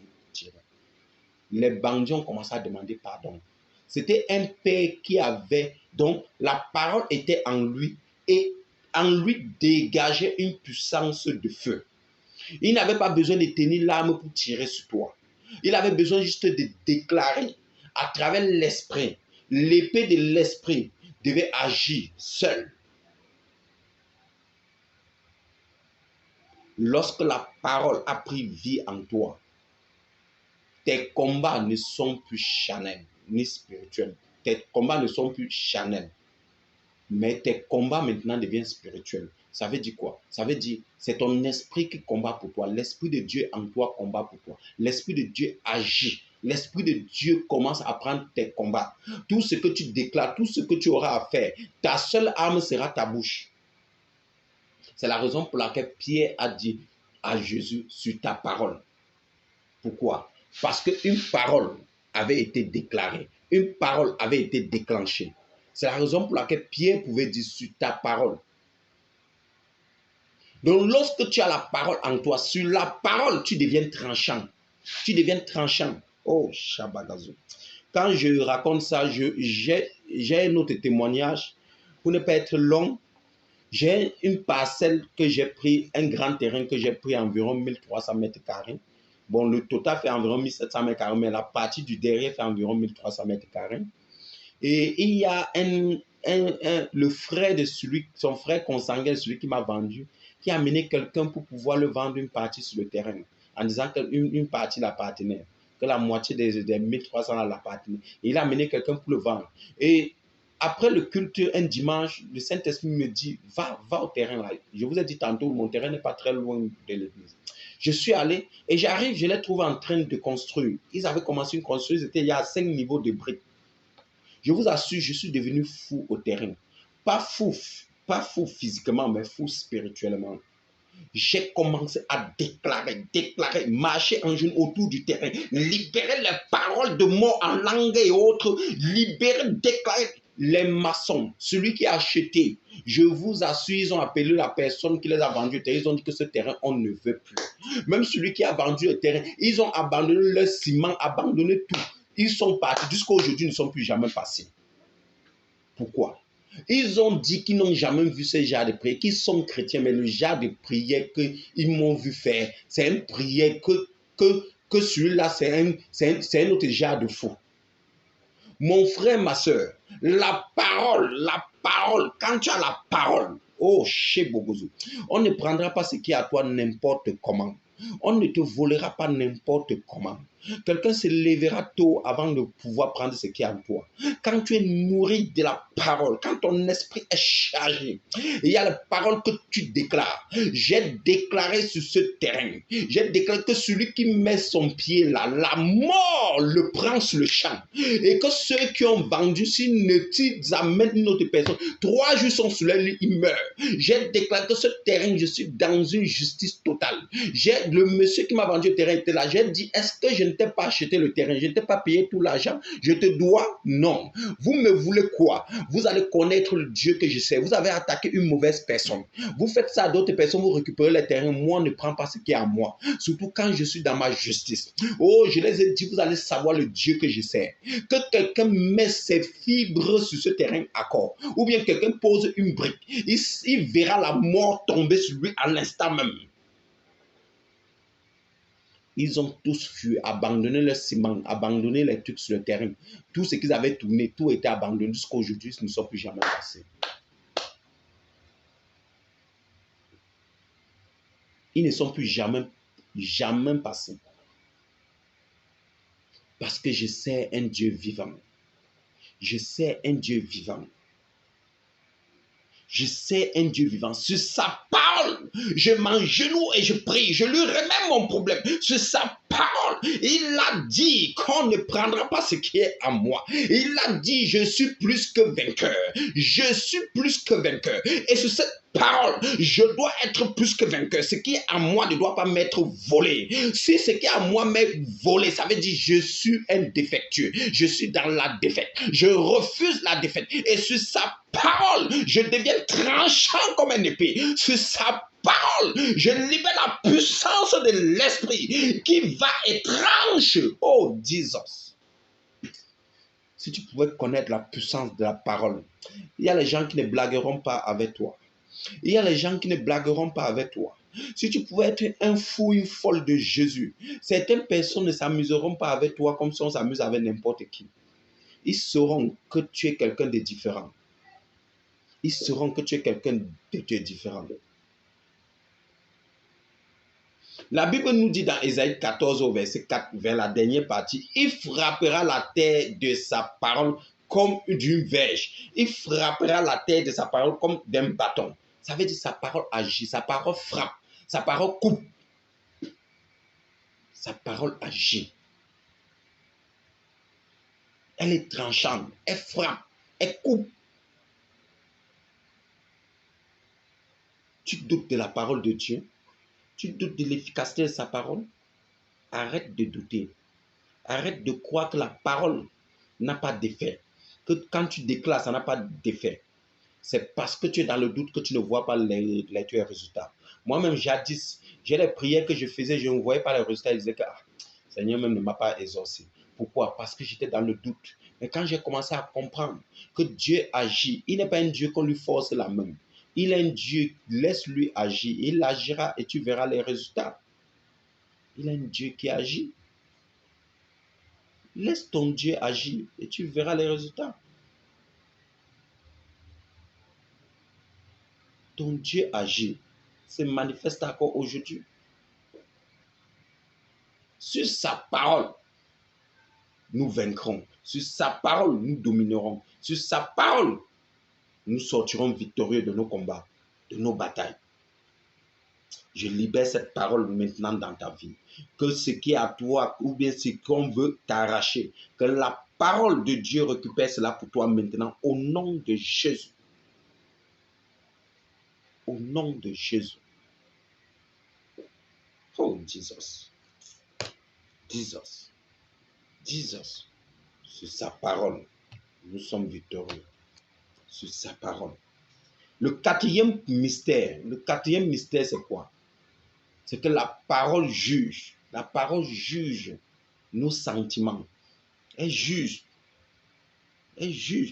Les bandits ont commencé à demander pardon. C'était un père qui avait, donc la parole était en lui et en lui dégageait une puissance de feu. Il n'avait pas besoin de tenir l'arme pour tirer sur toi. Il avait besoin juste de déclarer à travers l'esprit. L'épée de l'esprit devait agir seule. Lorsque la parole a pris vie en toi, tes combats ne sont plus charnels ni spirituels. Tes combats ne sont plus charnels. Mais tes combats maintenant deviennent spirituels. Ça veut dire quoi? Ça veut dire c'est ton esprit qui combat pour toi. L'esprit de Dieu en toi combat pour toi. L'esprit de Dieu agit. L'esprit de Dieu commence à prendre tes combats. Tout ce que tu déclares, tout ce que tu auras à faire, ta seule arme sera ta bouche. C'est la raison pour laquelle Pierre a dit à Jésus sur ta parole. Pourquoi? Parce qu'une parole avait été déclarée. Une parole avait été déclenchée. C'est la raison pour laquelle Pierre pouvait dire sur ta parole. Donc lorsque tu as la parole en toi, sur la parole, tu deviens tranchant. Tu deviens tranchant. Oh, Shabagazu. Quand je raconte ça, j'ai un autre témoignage. Pour ne pas être long, j'ai une parcelle que j'ai pris, un grand terrain que j'ai pris environ 1300 mètres carrés. Bon, le total fait environ 1700 mètres carrés, mais la partie du derrière fait environ 1300 mètres carrés. Et il y a le frère de celui, son frère consanguin, celui qui m'a vendu, qui a amené quelqu'un pour pouvoir le vendre une partie sur le terrain, en disant qu'une partie l'appartenait, que la moitié des 1300 l'appartenait. Il a amené quelqu'un pour le vendre. Et après le culte, un dimanche, le Saint-Esprit me dit, va au terrain là. Je vous ai dit tantôt, mon terrain n'est pas très loin de l'église. Je suis allé et j'arrive, je les trouve en train de construire. Ils avaient commencé une construction, il y a 5 niveaux de briques. Je vous assure, je suis devenu fou au terrain. Pas fou physiquement, mais fou spirituellement. J'ai commencé à déclarer, marcher en genoux autour du terrain, libérer les paroles de mots en langue et autres, libérer, déclarer les maçons, celui qui a acheté. Je vous assure, ils ont appelé la personne qui les a vendus le terrain, ils ont dit que ce terrain, on ne veut plus. Même celui qui a vendu le terrain, ils ont abandonné le ciment, abandonné tout. Ils sont partis. Jusqu'à aujourd'hui, ils ne sont plus jamais passés. Pourquoi? Ils ont dit qu'ils n'ont jamais vu ce genre de prière, qu'ils sont chrétiens, mais le genre de prière qu'ils m'ont vu faire, c'est une prière que celui-là, c'est un autre genre de fou. Mon frère, ma soeur, la parole, quand tu as la parole, oh, chez Bogozo, on ne prendra pas ce qui est à toi n'importe comment. On ne te volera pas n'importe comment. Quelqu'un se lèvera tôt avant de pouvoir prendre ce qui est en toi. Quand tu es nourri de la parole, quand ton esprit est chargé, il y a la parole que tu déclares. J'ai déclaré sur ce terrain, j'ai déclaré que celui qui met son pied là, la mort le prend sur le champ. Et que ceux qui ont vendu, s'ils ne t'amènent une autre personne, 3 jours sont sur leur lit, ils meurent. J'ai déclaré que ce terrain, je suis dans une justice totale. Le monsieur qui m'a vendu le terrain était là. J'ai dit, est-ce que je ne t'ai pas acheté le terrain? Je ne t'ai pas payé tout l'argent? Je te dois? Non. Vous me voulez quoi? Vous allez connaître le Dieu que je sais. Vous avez attaqué une mauvaise personne. Vous faites ça à d'autres personnes, vous récupérez le terrain. Moi, on ne prend pas ce qui est à moi. Surtout quand je suis dans ma justice. Oh, je les ai dit, vous allez savoir le Dieu que je sais. Que quelqu'un met ses fibres sur ce terrain accord. Ou bien quelqu'un pose une brique. Il verra la mort tomber sur lui à l'instant même. Ils ont tous fui, abandonné le ciment, abandonné les trucs sur le terrain. Tout ce qu'ils avaient tourné, tout était abandonné jusqu'à aujourd'hui, ils ne sont plus jamais passés. Ils ne sont plus jamais passés. Parce que je sais un Dieu vivant. Je sais un Dieu vivant. Je sais un Dieu vivant. Sur sa parole, je m'agenouille et je prie. Je lui remets mon problème. Sur sa parole, il a dit qu'on ne prendra pas ce qui est à moi. Il a dit, je suis plus que vainqueur. Je suis plus que vainqueur. Et sur cette parole, je dois être plus que vainqueur. Ce qui est à moi ne doit pas m'être volé. Si ce qui est à moi m'est volé, ça veut dire je suis un défectueux. Je suis dans la défaite. Je refuse la défaite. Et sur sa parole, je deviens tranchant comme une épée. Sur sa parole, je libère la puissance de l'esprit qui va et tranche. Oh, Jesus. Si tu pouvais connaître la puissance de la parole, il y a les gens qui ne blagueront pas avec toi. Il y a les gens qui ne blagueront pas avec toi. Si tu pouvais être un fou, une folle de Jésus, certaines personnes ne s'amuseront pas avec toi comme si on s'amuse avec n'importe qui. Ils sauront que tu es quelqu'un de différent. Ils sauront que tu es quelqu'un de différent. La Bible nous dit dans Ésaïe 14 au verset 4, vers la dernière partie, il frappera la terre de sa parole comme d'une verge. Il frappera la terre de sa parole comme d'un bâton. Ça veut dire sa parole agit, sa parole frappe, sa parole coupe. Sa parole agit. Elle est tranchante, elle frappe, elle coupe. Tu doutes de la parole de Dieu? Tu doutes de l'efficacité de sa parole? Arrête de douter. Arrête de croire que la parole n'a pas d'effet. Que quand tu déclares, ça n'a pas d'effet. C'est parce que tu es dans le doute que tu ne vois pas les résultats. Moi-même, jadis, j'ai les prières que je faisais, je ne voyais pas les résultats. Je disais que Seigneur même ne m'a pas exaucé. Pourquoi? Parce que j'étais dans le doute. Mais quand j'ai commencé à comprendre que Dieu agit, il n'est pas un Dieu qu'on lui force la main. Il est un Dieu, laisse-lui agir. Il agira et tu verras les résultats. Il est un Dieu qui agit. Laisse ton Dieu agir et tu verras les résultats. Ton Dieu agit, se manifeste encore aujourd'hui. Sur sa parole, nous vaincrons. Sur sa parole, nous dominerons. Sur sa parole, nous sortirons victorieux de nos combats, de nos batailles. Je libère cette parole maintenant dans ta vie. Que ce qui est à toi, ou bien ce qu'on veut t'arracher, que la parole de Dieu récupère cela pour toi maintenant, au nom de Jésus. Au nom de Jésus. Oh, Jesus. Jesus. Jesus. Sur sa parole, nous sommes victorieux. Sur sa parole. Le quatrième mystère, c'est quoi? C'est que la parole juge. La parole juge nos sentiments. Elle juge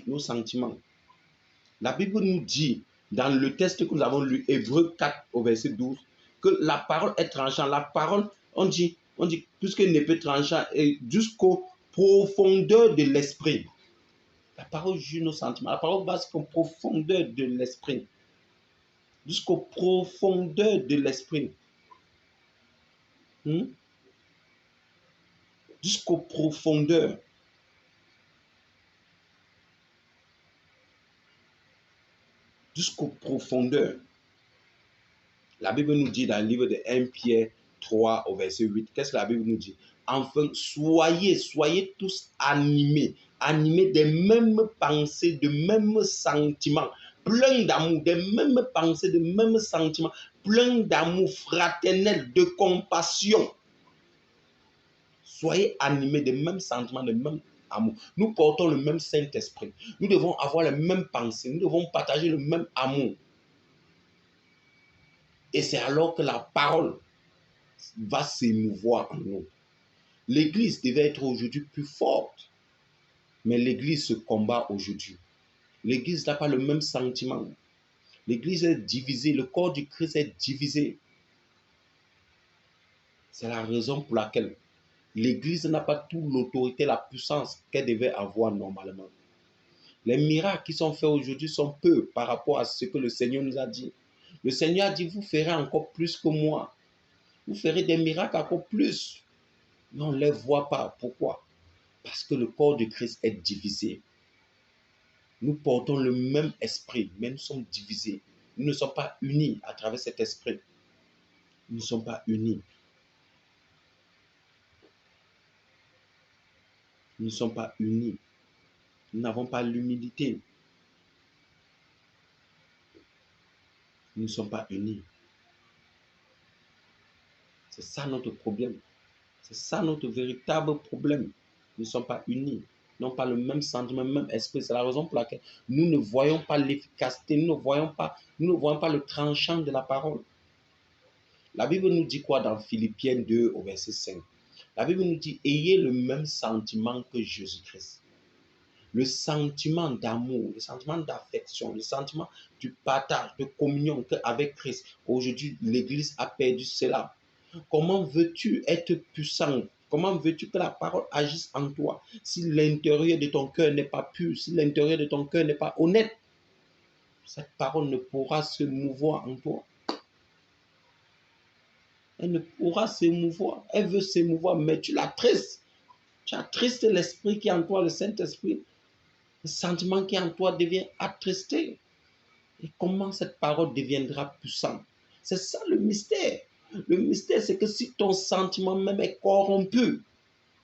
nos sentiments. La Bible nous dit, dans le texte que nous avons lu, Hébreux 4 au verset 12, que la parole est tranchante. La parole, on dit puisque une épée tranchante est jusqu'aux profondeurs de l'esprit. La parole juge nos sentiments. La parole va jusqu'aux profondeurs de l'esprit. Jusqu'aux profondeurs de l'esprit. Jusqu'aux profondeurs. Jusqu'aux profondeurs. La Bible nous dit dans le livre de 1 Pierre 3 au verset 8, qu'est-ce que la Bible nous dit? Enfin, soyez tous animés des mêmes pensées, des mêmes sentiments, pleins d'amour, des mêmes pensées, des mêmes sentiments, pleins d'amour fraternel, de compassion. Soyez animés des mêmes sentiments, des mêmes amour. Nous portons le même Saint-Esprit. Nous devons avoir les mêmes pensées. Nous devons partager le même amour. Et c'est alors que la parole va s'émouvoir en nous. L'Église devait être aujourd'hui plus forte. Mais l'Église se combat aujourd'hui. L'Église n'a pas le même sentiment. L'Église est divisée. Le corps du Christ est divisé. C'est la raison pour laquelle l'Église n'a pas toute l'autorité, la puissance qu'elle devait avoir normalement. Les miracles qui sont faits aujourd'hui sont peu par rapport à ce que le Seigneur nous a dit. Le Seigneur a dit, vous ferez encore plus que moi. Vous ferez des miracles encore plus. Mais on ne les voit pas. Pourquoi? Parce que le corps de Christ est divisé. Nous portons le même esprit, mais nous sommes divisés. Nous ne sommes pas unis à travers cet esprit. Nous ne sommes pas unis. Nous ne sommes pas unis. Nous n'avons pas l'humilité. Nous ne sommes pas unis. C'est ça notre problème. C'est ça notre véritable problème. Nous ne sommes pas unis. Nous n'avons pas le même sentiment, le même esprit. C'est la raison pour laquelle nous ne voyons pas l'efficacité, nous ne voyons pas le tranchant de la parole. La Bible nous dit quoi dans Philippiens 2 au verset 5? La Bible nous dit, ayez le même sentiment que Jésus-Christ. Le sentiment d'amour, le sentiment d'affection, le sentiment du partage, de communion avec Christ. Aujourd'hui, l'Église a perdu cela. Comment veux-tu être puissant? Comment veux-tu que la parole agisse en toi si l'intérieur de ton cœur n'est pas pur, si l'intérieur de ton cœur n'est pas honnête? Cette parole ne pourra se mouvoir en toi. Elle ne pourra s'émouvoir. Elle veut s'émouvoir, mais tu l'attristes. Tu attristes l'esprit qui est en toi, le Saint-Esprit. Le sentiment qui est en toi devient attristé. Et comment cette parole deviendra puissante? C'est ça le mystère. Le mystère, c'est que si ton sentiment même est corrompu,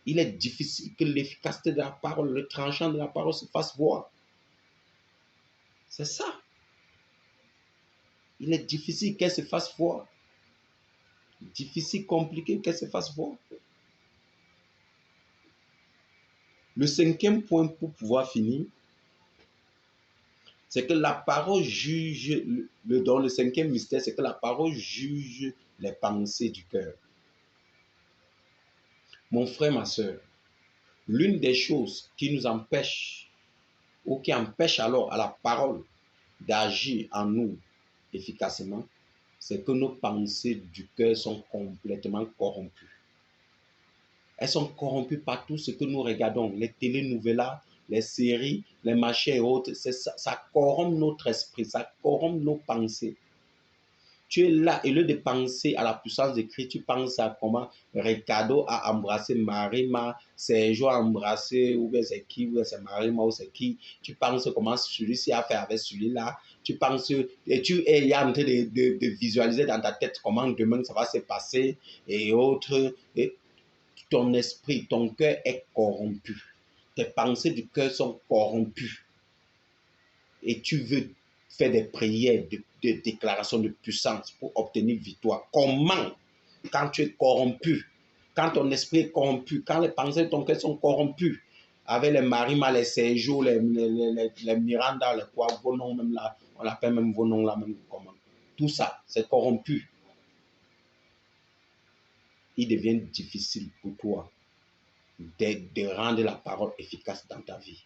il est difficile que l'efficacité de la parole, le tranchant de la parole se fasse voir. C'est ça. Il est difficile qu'elle se fasse voir. Difficile, compliqué qu'elle se fasse voir. Le cinquième point pour pouvoir finir, c'est que la parole juge, dans le cinquième mystère, c'est que la parole juge les pensées du cœur. Mon frère, ma soeur, l'une des choses qui nous empêche ou qui empêche alors à la parole d'agir en nous efficacement, c'est que nos pensées du cœur sont complètement corrompues. Elles sont corrompues par tout ce que nous regardons, les télénovelas, les séries, les machins et autres. Ça corrompt notre esprit, ça corrompt nos pensées. Tu es là, et au lieu de penser à la puissance de Christ, tu penses à comment Ricardo a embrassé Marima, Sergio a embrassé, ou bien c'est qui, ou bien c'est Marima, ou c'est qui. Tu penses comment celui-ci a fait avec celui-là. Tu penses, et tu es en train de visualiser dans ta tête comment demain ça va se passer, et autres. Et ton esprit, ton cœur est corrompu. Tes pensées du cœur sont corrompues. Et tu veux faire des prières de déclaration de puissance pour obtenir victoire. Comment? Quand tu es corrompu, quand ton esprit est corrompu, quand les pensées de ton cœur sont corrompues, avec les Marima, les Sergio, les Miranda, les quoi, vos noms même là, on appelle même vos noms là, même comment. Tout ça, c'est corrompu. Il devient difficile pour toi de rendre la parole efficace dans ta vie.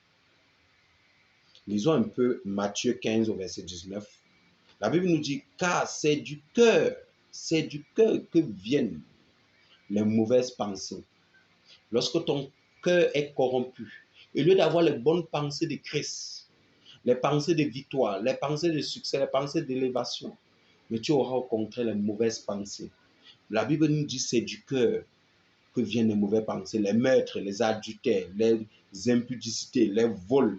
Lisons un peu Matthieu 15 au verset 19. La Bible nous dit, car c'est du cœur que viennent les mauvaises pensées. Lorsque ton cœur est corrompu, au lieu d'avoir les bonnes pensées de Christ, les pensées de victoire, les pensées de succès, les pensées d'élévation, mais tu auras au contraire les mauvaises pensées. La Bible nous dit, c'est du cœur que viennent les mauvaises pensées, les meurtres, les adultères, les impudicités, les vols,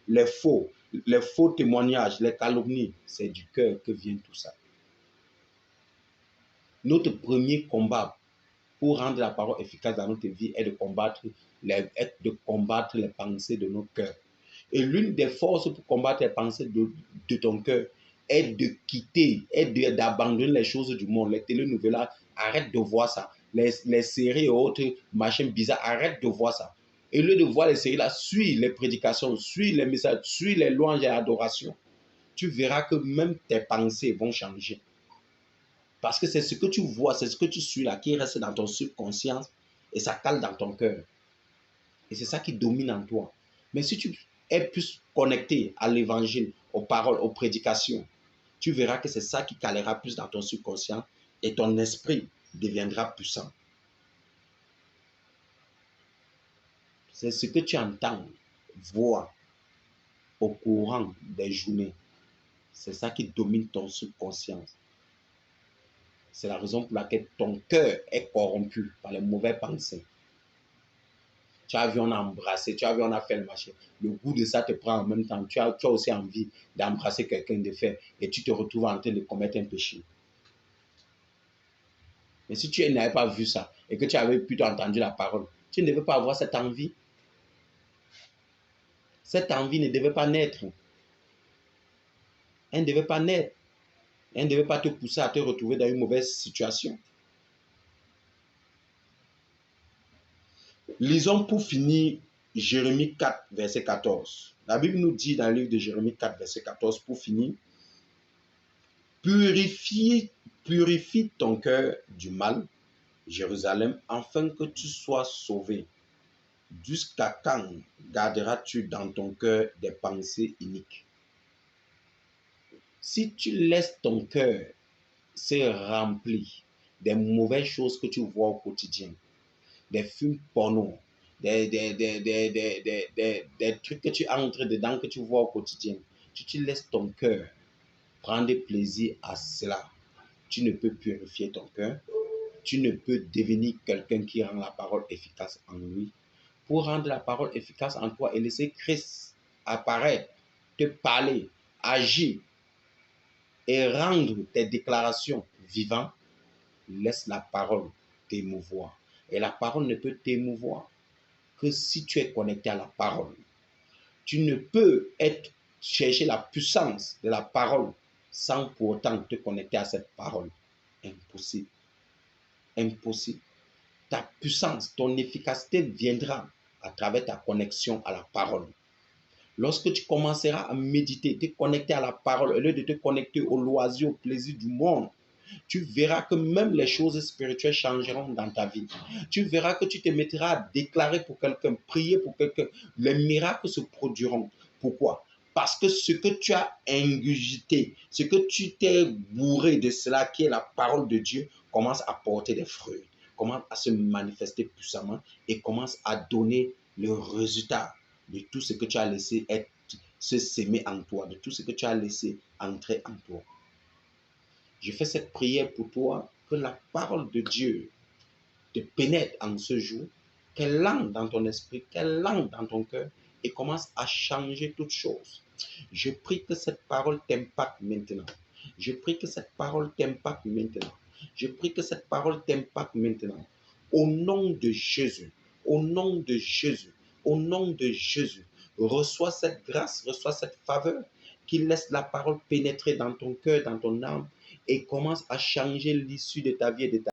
les faux témoignages, les calomnies. C'est du cœur que vient tout ça. Notre premier combat pour rendre la parole efficace dans notre vie est de combattre les pensées de nos cœurs. Et l'une des forces pour combattre les pensées de ton cœur est de quitter, d'abandonner les choses du monde. Les télénovelas, arrête de voir ça. Les séries et autres machins bizarres, arrête de voir ça. Et au lieu de voir les séries là, suis les prédications, suis les messages, suis les louanges et adorations. Tu verras que même tes pensées vont changer. Parce que c'est ce que tu vois, c'est ce que tu suis là qui reste dans ton subconscient et ça cale dans ton cœur. Et c'est ça qui domine en toi. Mais si tu es plus connecté à l'évangile, aux paroles, aux prédications, tu verras que c'est ça qui calera plus dans ton subconscient et ton esprit deviendra puissant. C'est ce que tu entends, vois au courant des journées. C'est ça qui domine ton subconscient. C'est la raison pour laquelle ton cœur est corrompu par les mauvaises pensées. Tu as vu, on a embrassé, tu as vu, on a fait le machin. Le goût de ça te prend en même temps. Tu as aussi envie d'embrasser quelqu'un, de faire, et tu te retrouves en train de commettre un péché. Mais si tu n'avais pas vu ça et que tu avais plutôt entendu la parole, tu ne devais pas avoir cette envie. Cette envie ne devait pas naître. Elle ne devait pas naître. Elle ne devait pas te pousser à te retrouver dans une mauvaise situation. Lisons pour finir Jérémie 4, verset 14. La Bible nous dit dans le livre de Jérémie 4, verset 14, pour finir, purifie ton cœur du mal, Jérusalem, afin que tu sois sauvé. Jusqu'à quand garderas-tu dans ton cœur des pensées iniques? Si tu laisses ton cœur se remplir des mauvaises choses que tu vois au quotidien, des films porno, des trucs que tu entres dedans, que tu vois au quotidien, si tu laisses ton cœur prendre plaisir à cela, tu ne peux purifier ton cœur, tu ne peux devenir quelqu'un qui rend la parole efficace en lui. Pour rendre la parole efficace en toi et laisser Christ apparaître, te parler, agir et rendre tes déclarations vivantes, laisse la parole t'émouvoir. Et la parole ne peut t'émouvoir que si tu es connecté à la parole. Tu ne peux chercher la puissance de la parole sans pour autant te connecter à cette parole. Impossible. Impossible. Ta puissance, ton efficacité viendra à travers ta connexion à la parole. Lorsque tu commenceras à méditer, te connecter à la parole, au lieu de te connecter au loisir, au plaisir du monde, tu verras que même les choses spirituelles changeront dans ta vie. Tu verras que tu te mettras à déclarer pour quelqu'un, prier pour quelqu'un. Les miracles se produiront. Pourquoi? Parce que ce que tu as ingurgité, ce que tu t'es bourré de cela qui est la parole de Dieu, commence à porter des fruits, commence à se manifester puissamment et commence à donner le résultat de tout ce que tu as laissé être, se s'aimer en toi, de tout ce que tu as laissé entrer en toi. Je fais cette prière pour toi, que la parole de Dieu te pénètre en ce jour, qu'elle entre dans ton esprit, qu'elle entre dans ton cœur et commence à changer toutes choses. Je prie que cette parole t'impacte maintenant. Je prie que cette parole t'impacte maintenant. Je prie que cette parole t'impacte maintenant. Au nom de Jésus, au nom de Jésus, au nom de Jésus, reçois cette grâce, reçois cette faveur qui laisse la parole pénétrer dans ton cœur, dans ton âme et commence à changer l'issue de ta vie et de ta